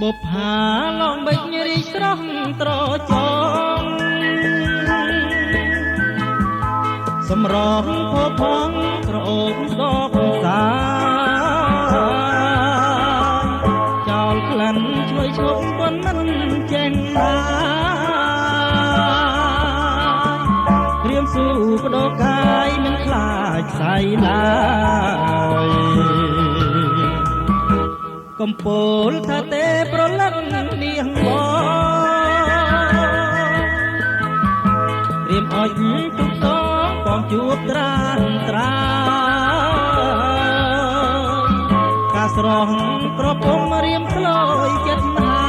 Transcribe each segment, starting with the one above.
បុប្ផាឡងបិចរីកស្រស់ត្រចង់សម្រងផោផងក្រអូបដកសាចោលក្លិនជួយឈប់ប៉ុនមិនចេញណាត្រៀមស៊ូបដោកាយមិនខ្លាចស្អីឡើយកំពូលថាទេប្រលឹងនាងបងត្រៀមអុចទុកសងបងជួបត្រានត្រាការស្រស់ប្រពំរៀមក្លោយចិត្តណា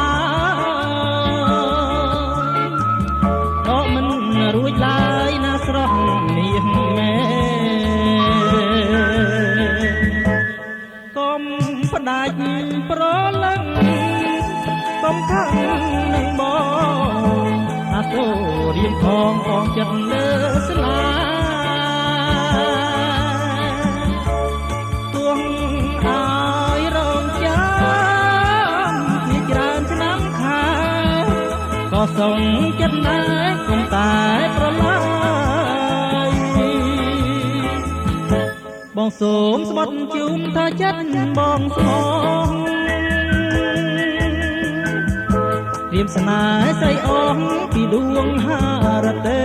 ដកមិនរួចឡើយណាស្រស់នាងមែកុំផ្ដាច់ប្រលឹងកុំខឹងនឹងបងអាសូររៀមផងផងចិត្តលើស្លាទួងឲ្យរងចាំជាច្រើនឆ្នាំខាក៏សុំចិត្តណាកុំតែប្រឡាយបងសូមស្បត់ជូនថាចិត្តបងស្មងត្រៀមស្នេហ៍ស្រីអងពីដួងហារតី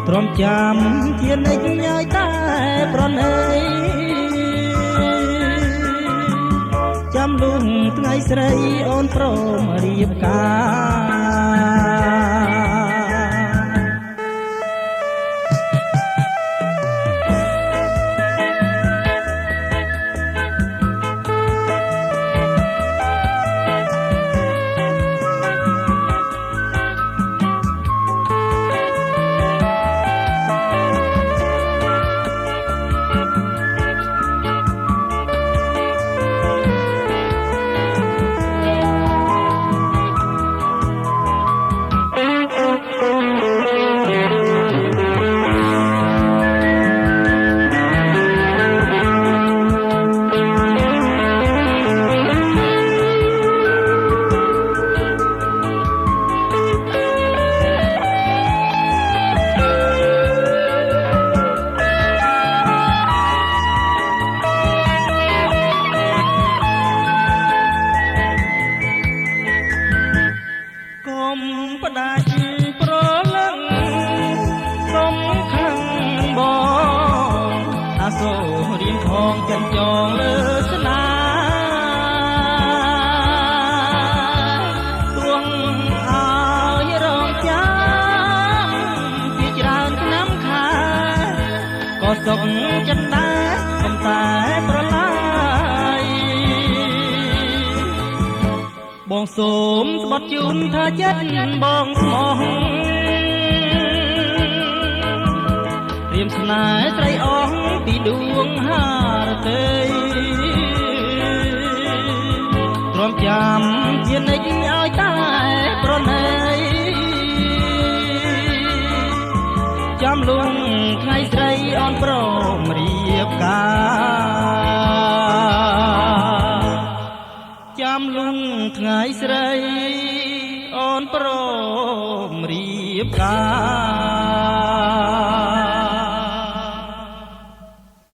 ទ្រាំចាំជានិច្ចញ៉ាយតែប្រណីចាំលុងថ្ងៃស្រីអូនព្រមរៀបការផ្ដាច់ប្រលឹងកុំខឹងបងអាសូររៀមផងចិនចងលើស្នាទួងឲ្យរងចាំជាច្រើនឆ្នាំខាក៏សុខចិត្តដែរកុំតែប្រឡាយបងសូមស្បត់ជូនថាចិត្តបងស្មោះត្រៀមស្នេហ៍ស្រីអងពីដួងហារតីទ្រាំចាំជានិច្ចឲ្យតែប្រណីចាំលុងថ្ងៃស្រីអូនព្រមរៀបការចាំលុងថ្ងៃស្រីអូនព្រមរៀបការ